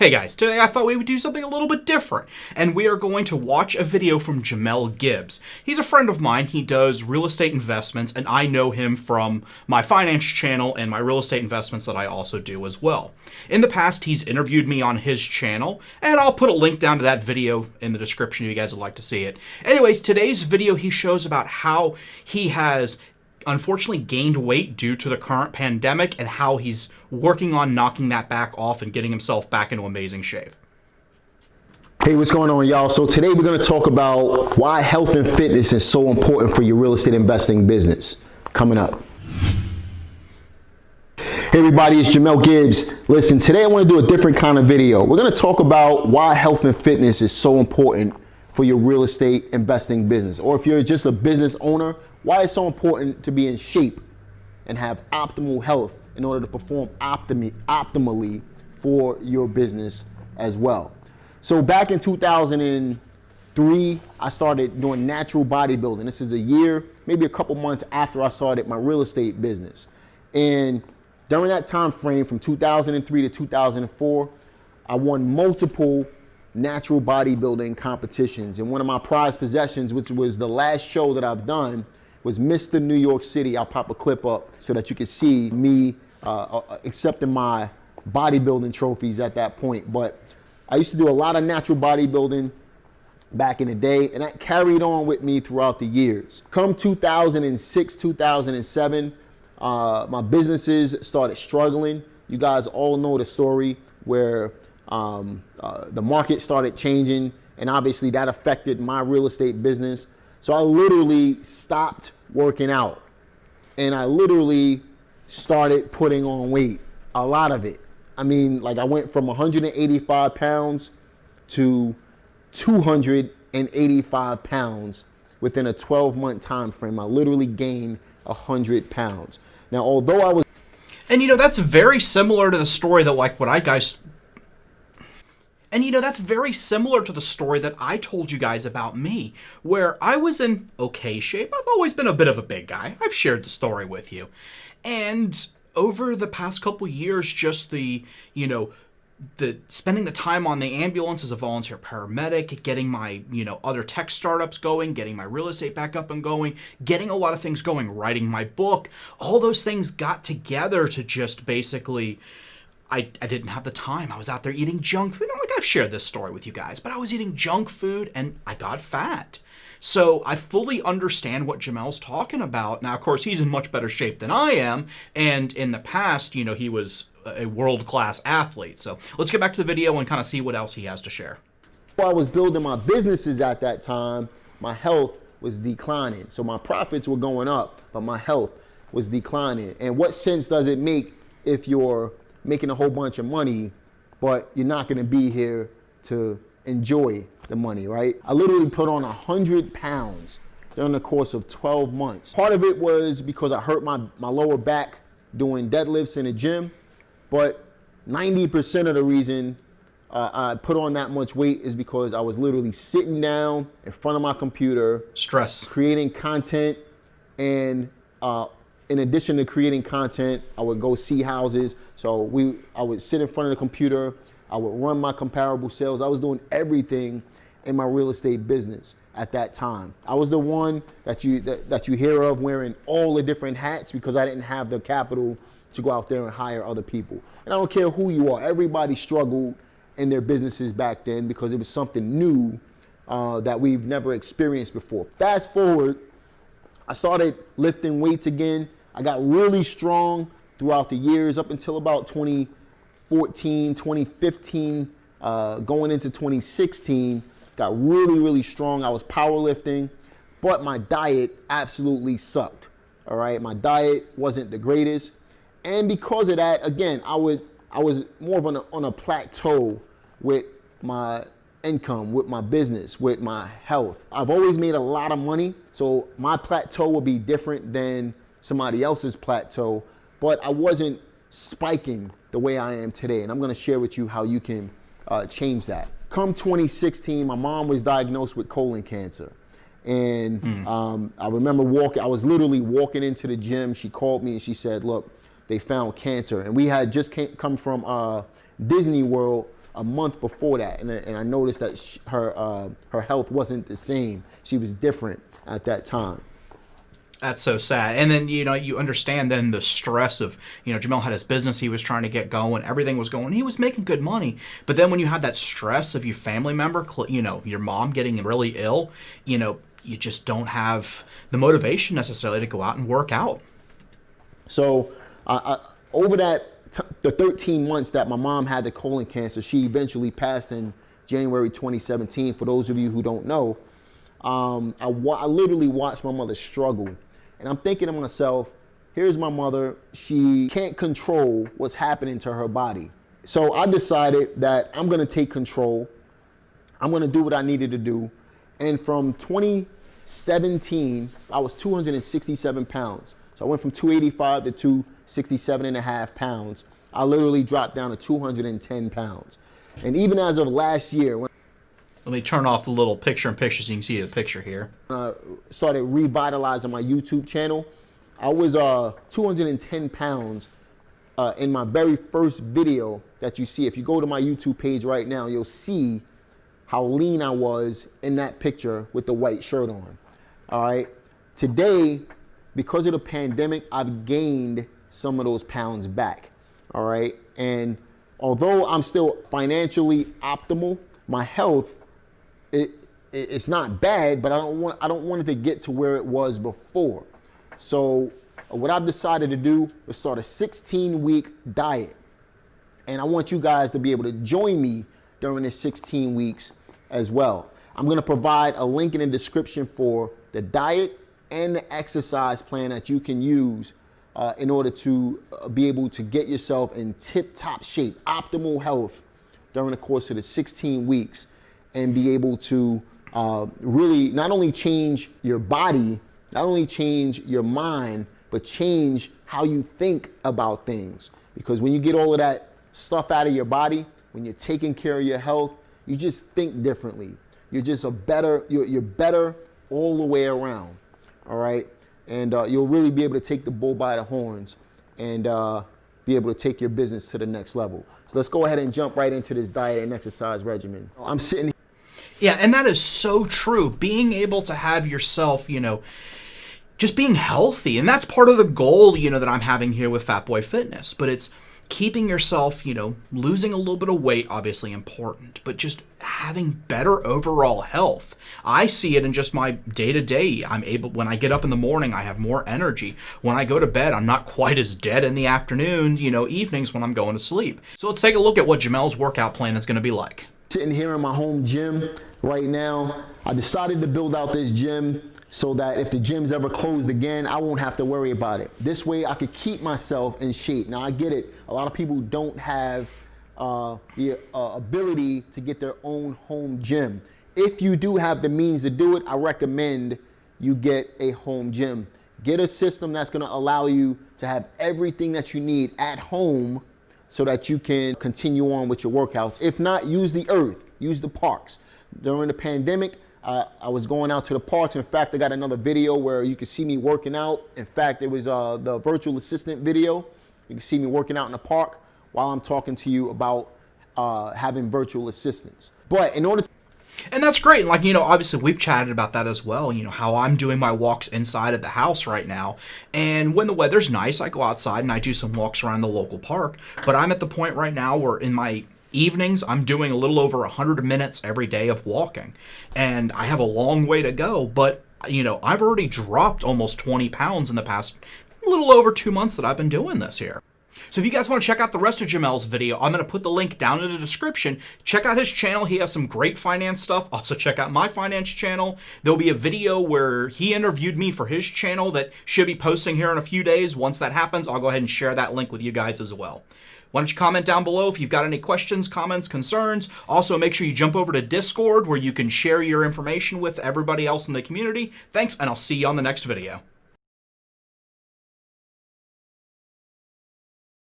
Hey guys, today I thought we would do something a little bit different, and we are going to watch a video from Jamel Gibbs. He's a friend of mine. He does real estate investments, and I know him from my finance channel and my real estate investments that I also do as well. In the past, he's interviewed me on his channel, and I'll put a link down to that video in the description if you guys would like to see it. Anyways, today's video he shows about how he has unfortunately gained weight due to the current pandemic and how he's working on knocking that back off and getting himself back into amazing shape. Hey, what's going on, y'all? So today we're going to talk about why health and fitness is so important for your real estate investing business. Coming up. Hey everybody, it's Jamel Gibbs. Listen, today I want to do a different kind of video. We're going to talk about why health and fitness is so important for your real estate investing business. Or if you're just a business owner, why it's so important to be in shape and have optimal health in order to perform optimally for your business as well. So back in 2003, I started doing natural bodybuilding. This is a year, maybe a couple months after I started my real estate business. And during that time frame from 2003 to 2004, I won multiple natural bodybuilding competitions. And one of my prized possessions, which was the last show that I've done, was Mr. New York City. I'll pop a clip up so that you can see me accepting my bodybuilding trophies at that point. But I used to do a lot of natural bodybuilding back in the day, and that carried on with me throughout the years. Come 2006, 2007, my businesses started struggling. You guys all know the story where the market started changing, and obviously that affected my real estate business. So I literally stopped working out, and I literally started putting on weight, a lot of it. I mean, like I went from 185 pounds to 285 pounds within a 12-month time frame. I literally gained 100 pounds. Now, although I was... And that's very similar to the story that that's very similar to the story that I told you guys about me, where I was in okay shape. I've always been a bit of a big guy. I've shared the story with you. And over the past couple years, just the spending the time on the ambulance as a volunteer paramedic, getting my, other tech startups going, getting my real estate back up and going, getting a lot of things going, writing my book, all those things got together to just basically... I didn't have the time. I was out there eating junk food. Like I've shared this story with you guys, but I was eating junk food and I got fat. So I fully understand what Jamel's talking about. Now, of course, he's in much better shape than I am. And in the past, he was a world-class athlete. So let's get back to the video and kind of see what else he has to share. While I was building my businesses at that time, my health was declining. So my profits were going up, but my health was declining. And what sense does it make if you're making a whole bunch of money, but you're not going to be here to enjoy the money, right? I literally put on 100 pounds during the course of 12 months. Part of it was because I hurt my lower back doing deadlifts in the gym, but 90% of the reason I put on that much weight is because I was literally sitting down in front of my computer, stress, creating content, and in addition to creating content, I would go see houses. So I would sit in front of the computer. I would run my comparable sales. I was doing everything in my real estate business at that time. I was the one that you hear of wearing all the different hats because I didn't have the capital to go out there and hire other people. And I don't care who you are. Everybody struggled in their businesses back then because it was something new that we've never experienced before. Fast forward, I started lifting weights again. I got really strong throughout the years up until about 2014, 2015, going into 2016. Got really, really strong. I was powerlifting, but my diet absolutely sucked. All right, my diet wasn't the greatest. And because of that, again, I was more of on a plateau with my income, with my business, with my health. I've always made a lot of money, so my plateau will be different than somebody else's plateau, but I wasn't spiking the way I am today, and I'm going to share with you how you can change that. Come 2016, my mom was diagnosed with colon cancer, and I remember I was literally walking into the gym. She called me and she said, look, they found cancer. And we had just come from Disney World a month before that, and I noticed that her health wasn't the same. She was different at that time. That's so sad. And then, you understand then the stress of, Jamel had his business he was trying to get going. Everything was going. He was making good money. But then when you had that stress of your family member, your mom getting really ill, you just don't have the motivation necessarily to go out and work out. So over the 13 months that my mom had the colon cancer, she eventually passed in January 2017. For those of you who don't know, I literally watched my mother struggle. And I'm thinking to myself, here's my mother. She can't control what's happening to her body. So I decided that I'm going to take control. I'm going to do what I needed to do. And from 2017, I was 267 pounds. So I went from 285 to 267 and a half pounds. I literally dropped down to 210 pounds. And even as of last year, when let me turn off the little picture-in-picture so you can see the picture here. Started revitalizing my YouTube channel, I was 210 pounds in my very first video that you see. If you go to my YouTube page right now, you'll see how lean I was in that picture with the white shirt on. All right. Today, because of the pandemic, I've gained some of those pounds back. All right. And although I'm still financially optimal, my health, it's not bad, but I don't want it to get to where it was before. So what I've decided to do is start a 16-week diet. And I want you guys to be able to join me during this 16 weeks as well. I'm going to provide a link in the description for the diet and the exercise plan that you can use in order to be able to get yourself in tip-top shape, optimal health during the course of the 16 weeks. And be able to really not only change your body, not only change your mind, but change how you think about things. Because when you get all of that stuff out of your body, when you're taking care of your health, you just think differently. You're just you're better all the way around. All right. And you'll really be able to take the bull by the horns and be able to take your business to the next level. So let's go ahead and jump right into this diet and exercise regimen. I'm sitting here. Yeah, and that is so true. Being able to have yourself, just being healthy. And that's part of the goal, that I'm having here with Fat Boy Fitness. But it's keeping yourself, losing a little bit of weight, obviously important, but just having better overall health. I see it in just my day-to-day. When I get up in the morning, I have more energy. When I go to bed, I'm not quite as dead in the afternoon, evenings when I'm going to sleep. So let's take a look at what Jamel's workout plan is going to be like. Sitting here in my home gym right now. I decided to build out this gym so that if the gym's ever closed again, I won't have to worry about it. This way I could keep myself in shape. Now I get it, a lot of people don't have the ability to get their own home gym. If you do have the means to do it, I recommend you get a home gym. Get a system that's gonna allow you to have everything that you need at home so that you can continue on with your workouts. If not, use the earth, use the parks. During the pandemic, I was going out to the parks. In fact, I got another video where you can see me working out. In fact, it was the virtual assistant video. You can see me working out in the park while I'm talking to you about having virtual assistants. But in order to And that's great. Like, obviously we've chatted about that as well, how I'm doing my walks inside of the house right now. And when the weather's nice, I go outside and I do some walks around the local park. But I'm at the point right now where in my evenings, I'm doing a little over 100 minutes every day of walking. And I have a long way to go, but, I've already dropped almost 20 pounds in the past little over 2 months that I've been doing this here. So if you guys want to check out the rest of Jamel's video, I'm going to put the link down in the description. Check out his channel. He has some great finance stuff. Also check out my finance channel. There'll be a video where he interviewed me for his channel that should be posting here in a few days. Once that happens, I'll go ahead and share that link with you guys as well. Why don't you comment down below if you've got any questions, comments, concerns. Also, make sure you jump over to Discord where you can share your information with everybody else in the community. Thanks, and I'll see you on the next video.